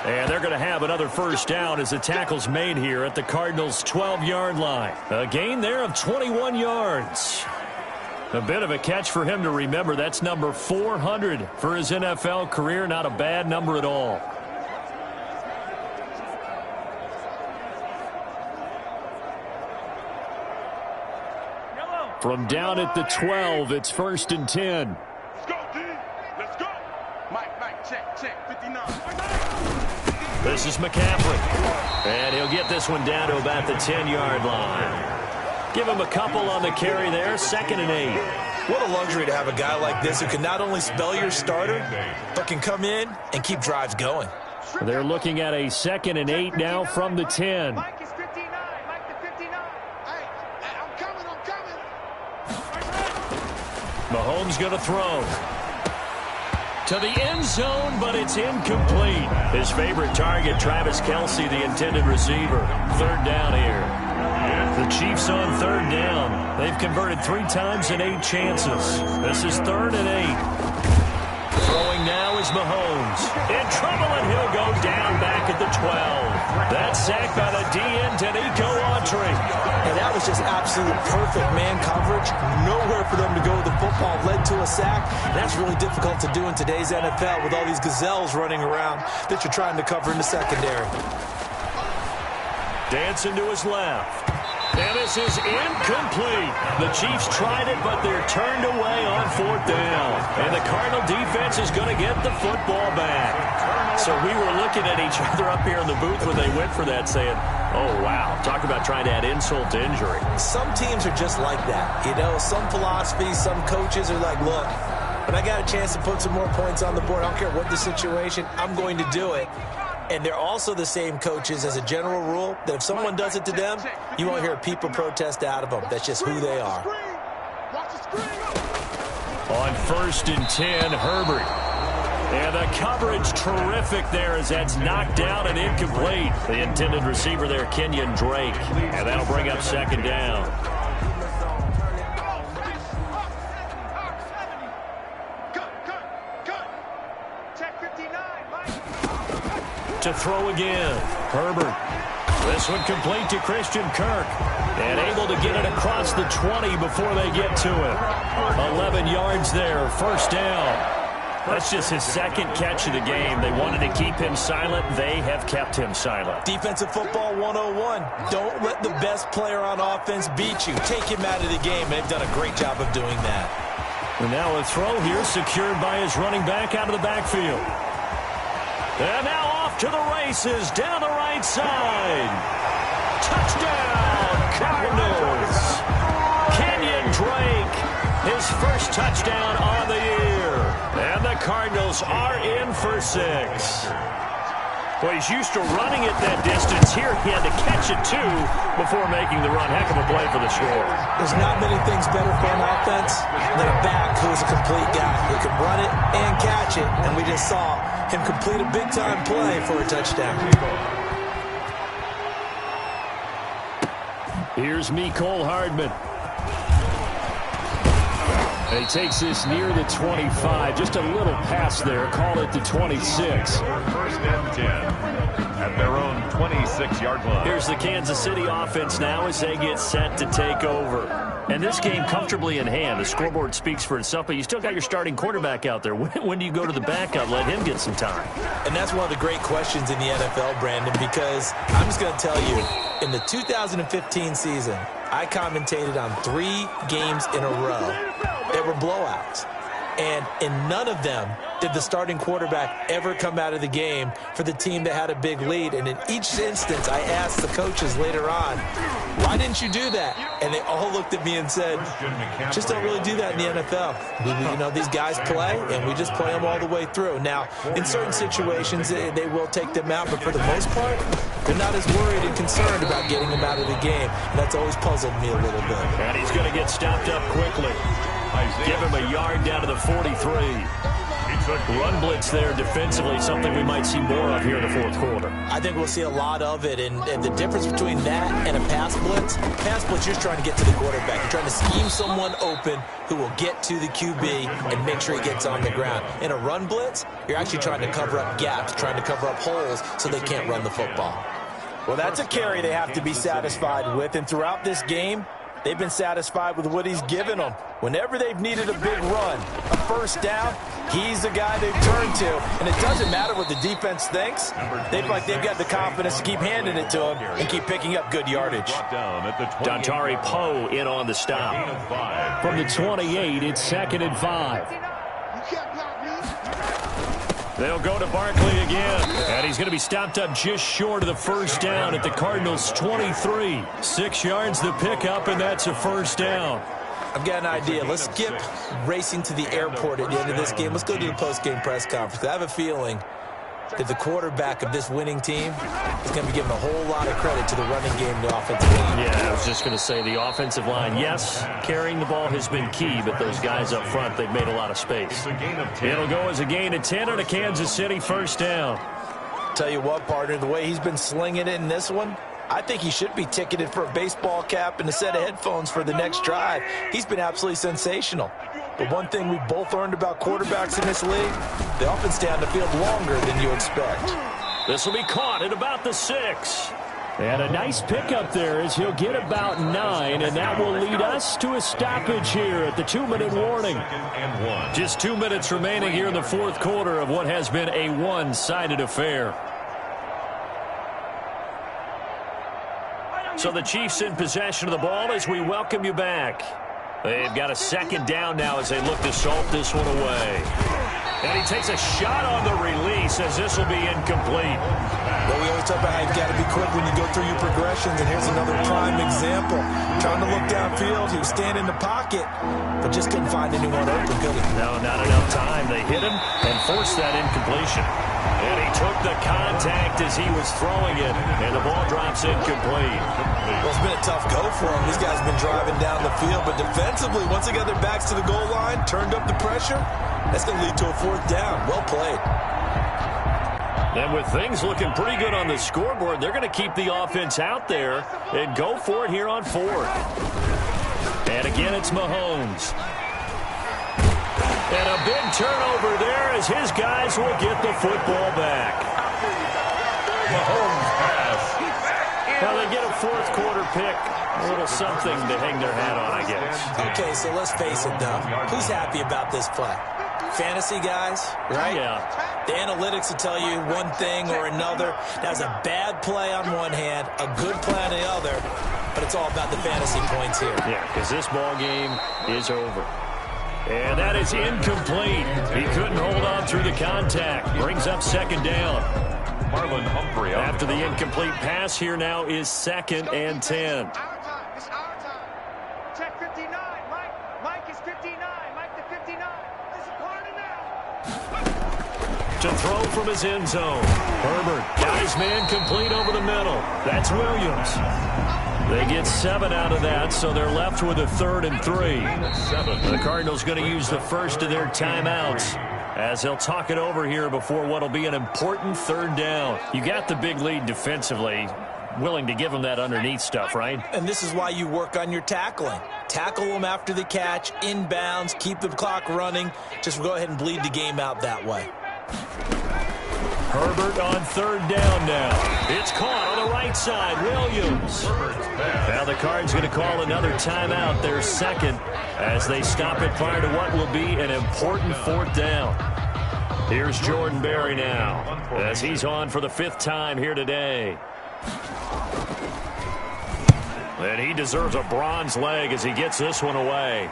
B: And they're going to have another first down as the tackle's made here at the Cardinals' 12-yard line. A gain there of 21 yards. A bit of a catch for him to remember. That's number 400 for his NFL career. Not a bad number at all. From down at the 12, it's 1st and 10.
F: Let's go, D. Let's go. Mike, check, 59.
B: This is McCaffrey. And he'll get this one down to about the 10-yard line. Give him a couple on the carry there, 2nd and 8.
C: What a luxury to have a guy like this who can not only spell your starter, but can come in and keep drives going.
B: They're looking at a 2nd and 8 now from the 10.
F: Mike is 59. Mike the 59. Hey, I'm coming.
B: Mahomes going to throw. To the end zone, but it's incomplete. His favorite target, Travis Kelce, the intended receiver. 3rd down here. The Chiefs on 3rd down. They've converted 3 times in 8 chances. This is 3rd and 8. Throwing now is Mahomes. In trouble, and he'll go down back at the 12. That's sacked by the DN, Danico Autry.
C: And that was just absolute perfect man coverage. Nowhere for them to go with the football. Led to a sack. And that's really difficult to do in today's NFL with all these gazelles running around that you're trying to cover in the secondary.
B: Dancing to his left. And this is incomplete. The Chiefs tried it, but they're turned away on 4th down. And the Cardinal defense is going to get the football back. So we were looking at each other up here in the booth when they went for that, saying, oh, wow, talk about trying to add insult to injury.
C: Some teams are just like that. You know, some philosophies, some coaches are like, look, when I got a chance to put some more points on the board, I don't care what the situation, I'm going to do it. And they're also the same coaches as a general rule that if someone does it to them, you won't hear people protest out of them. That's just who they are.
B: On 1st and 10, Herbert. And the coverage terrific there as that's knocked down and incomplete. The intended receiver there, Kenyon Drake. And that'll bring up 2nd down. To throw again. Herbert. This one complete to Christian Kirk. And able to get it across the 20 before they get to it. 11 yards there. 1st down. That's just his 2nd catch of the game. They wanted to keep him silent. They have kept him silent.
C: Defensive football 101. Don't let the best player on offense beat you. Take him out of the game. They've done a great job of doing that.
B: And now a throw here secured by his running back out of the backfield. And now off to the races down the right side. Touchdown, Cardinals. Kenyon Drake, his first touchdown on the year. And the Cardinals are in for 6. Well, he's used to running it that distance. Here he had to catch it, too, before making the run. Heck of a play for the score.
C: There's not many things better for an offense than a back who is a complete guy who can run it and catch it. And we just saw him complete a big-time play for a touchdown.
B: Here's Mecole Hardman. He takes this near the 25. Just a little pass there. Call it the 26.
A: First and 10 at their own 26-yard line.
B: Here's the Kansas City offense now as they get set to take over. And this game comfortably in hand. The scoreboard speaks for itself, but you still got your starting quarterback out there. When do you go to the backup? Let him get some time.
C: And that's one of the great questions in the NFL, Brandon, because I'm just going to tell you, in the 2015 season, I commentated on 3 games in a row. They were blowouts. And in none of them did the starting quarterback ever come out of the game for the team that had a big lead. And in each instance, I asked the coaches later on, why didn't you do that? And they all looked at me and said, just don't really do that in the NFL. You know, these guys play, and we just play them all the way through. Now, in certain situations, they will take them out, but for the most part, they're not as worried and concerned about getting them out of the game. And that's always puzzled me a little bit.
B: And he's going to get stopped up quickly. Give him a yard down to the 43. Run blitz there defensively, something we might see more of here in the fourth quarter.
C: I think we'll see a lot of it, and the difference between that and a pass blitz, you're trying to get to the quarterback. You're trying to scheme someone open who will get to the QB and make sure he gets on the ground. In a run blitz, you're actually trying to cover up gaps, trying to cover up holes so they can't run the football.
G: Well, that's a carry they have to be satisfied with, and throughout this game, they've been satisfied with what he's given them. Whenever they've needed a big run, a first down, he's the guy they've turned to. And it doesn't matter what the defense thinks. They feel like they've got the confidence to keep handing it to him and keep picking up good yardage.
B: Dontari Poe in on the stop. From the 28, it's 2nd and 5. They'll go to Barkley again. And he's going to be stopped up just short of the first down at the Cardinals' 23. 6 yards the pickup, and that's a first down.
C: I've got an idea. Let's skip racing to the airport at the end of this game. Let's go to the post-game press conference. I have a feeling that the quarterback of this winning team is going to be given a whole lot of credit to the running game and the offensive line.
B: Yeah, I was just going to say the offensive line, yes, carrying the ball has been key, but those guys up front, they've made a lot of space. It'll go as a gain of 10 on a Kansas City first down.
C: Tell you what, partner, the way he's been slinging it in this one, I think he should be ticketed for a baseball cap and a set of headphones for the next drive. He's been absolutely sensational. But one thing we both learned about quarterbacks in this league, they often stay on the field longer than you expect.
B: This will be caught at about the 6. And a nice pickup there as he'll get about 9, and that will lead us to a stoppage here at the 2-minute warning. Just 2 minutes remaining here in the fourth quarter of what has been a one-sided affair. So the Chiefs in possession of the ball as we welcome you back. They've got a second down now as they look to salt this one away. And he takes a shot on the release as this will be incomplete.
C: Well, we always talk about how you've got to be quick when you go through your progressions, and here's another prime example. Trying to look downfield, he was standing in the pocket, but just couldn't find anyone open, could he?
B: No, not enough time. They hit him and forced that incompletion. And he took the contact as he was throwing it, and the ball drops incomplete.
C: Well, it's been a tough go for them. These guys have been driving down the field, but defensively, once they got their backs to the goal line, turned up the pressure, that's going to lead to a fourth down. Well played.
B: And with things looking pretty good on the scoreboard, they're going to keep the offense out there and go for it here on 4th. And again, it's Mahomes. And a big turnover there as his guys will get the football back.
A: Mahomes pass.
B: Well, they get a fourth quarter pick. A little something to hang their hat on, I guess.
C: Okay, so let's face it, though. Who's happy about this play? Fantasy guys, right?
B: Yeah.
C: The analytics will tell you one thing or another. That was a bad play on one hand, a good play on the other, but it's all about the fantasy points here.
B: Yeah, because this ball game is over. And that is incomplete. He couldn't hold on through the contact. Brings up second down.
A: Marlon Humphrey.
B: After the incomplete pass, here now is 2nd and 10.
F: It's our time. Check 59. Mike is 59. Mike the 59. This is party now.
B: to throw from his end zone. Herbert got his man complete over the middle. That's Williams. They get 7 out of that, so they're left with a 3rd and 3. The Cardinals going to use the first of their timeouts as they'll talk it over here before what will be an important 3rd down. You got the big lead defensively. Willing to give them that underneath stuff, right?
G: And this is why you work on your tackling. Tackle them after the catch, inbounds, keep the clock running. Just go ahead and bleed the game out that way.
B: Herbert on 3rd down now. It's caught on the right side. Williams. Now the Cards going to call another timeout, their second, as they stop it prior to what will be an important 4th down. Here's Jordan Berry now as he's on for the 5th time here today. And he deserves a bronze leg as he gets this one away.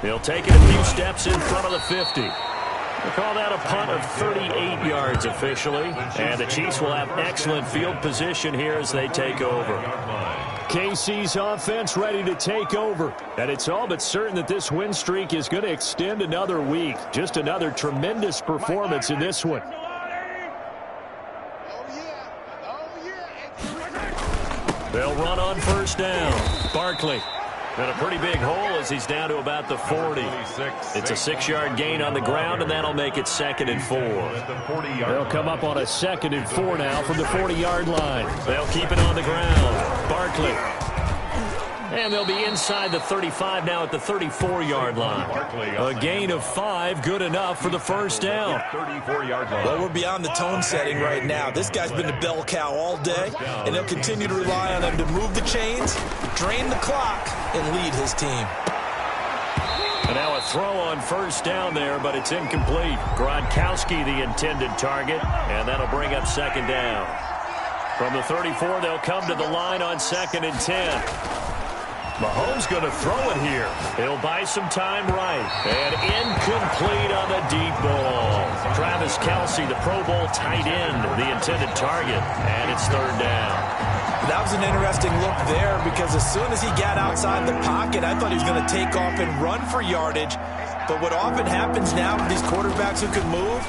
B: He'll take it a few steps in front of the 50. We'll call that a punt of 38 yards officially. And the Chiefs will have excellent field position here as they take over. KC's offense ready to take over. And it's all but certain that this win streak is going to extend another week. Just another tremendous performance in this one. They'll run on 1st down. Barkley in a pretty big hole as he's down to about the 40. It's a 6-yard gain on the ground, and that'll make it 2nd and 4. They'll come up on a 2nd and 4 now from the 40-yard line. They'll keep it on the ground. Barkley. And they'll be inside the 35 now at the 34-yard line. A gain of 5, good enough for the 1st down.
G: Well, we're beyond the tone setting right now. This guy's been a bell cow all day, and they'll continue to rely on him to move the chains, drain the clock, and lead his team.
B: And now a throw on 1st down there, but it's incomplete. Gronkowski the intended target, and that'll bring up 2nd down. From the 34, they'll come to the line on 2nd and 10. Mahomes going to throw it here. He'll buy some time right. And incomplete on the deep ball. Travis Kelce, the Pro Bowl tight end, the intended target. And it's 3rd down.
G: That was an interesting look there because as soon as he got outside the pocket, I thought he was going to take off and run for yardage. But what often happens now with these quarterbacks who can move,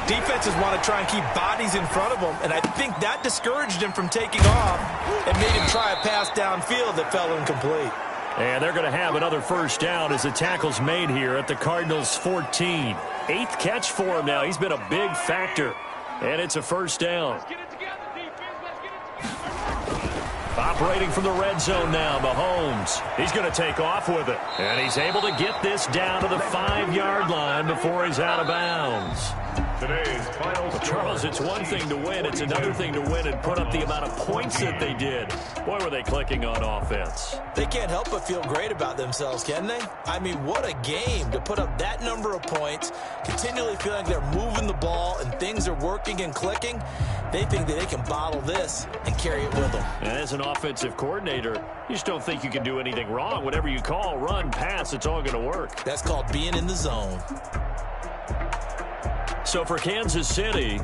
G: defenses want to try and keep bodies in front of them, and I think that discouraged him from taking off and made him try a pass downfield that fell incomplete.
B: And they're going to have another 1st down as the tackle's made here at the Cardinals' 14. 8th catch for him now. He's been a big factor, and it's a 1st down. Operating from the red zone now, Mahomes. He's going to take off with it, and he's able to get this down to the 5-yard line before he's out of bounds.
A: Today's final score.
B: Charles, it's one thing to win. It's another thing to win and put up the amount of points that they did. Boy, were they clicking on offense.
G: They can't help but feel great about themselves, can they? I mean, what a game to put up that number of points, continually feeling they're moving the ball and things are working and clicking. They think that they can bottle this and carry it with them.
B: And as an offensive coordinator, you just don't think you can do anything wrong. Whatever you call, run, pass, it's all going to work.
G: That's called being in the zone.
B: So for Kansas City,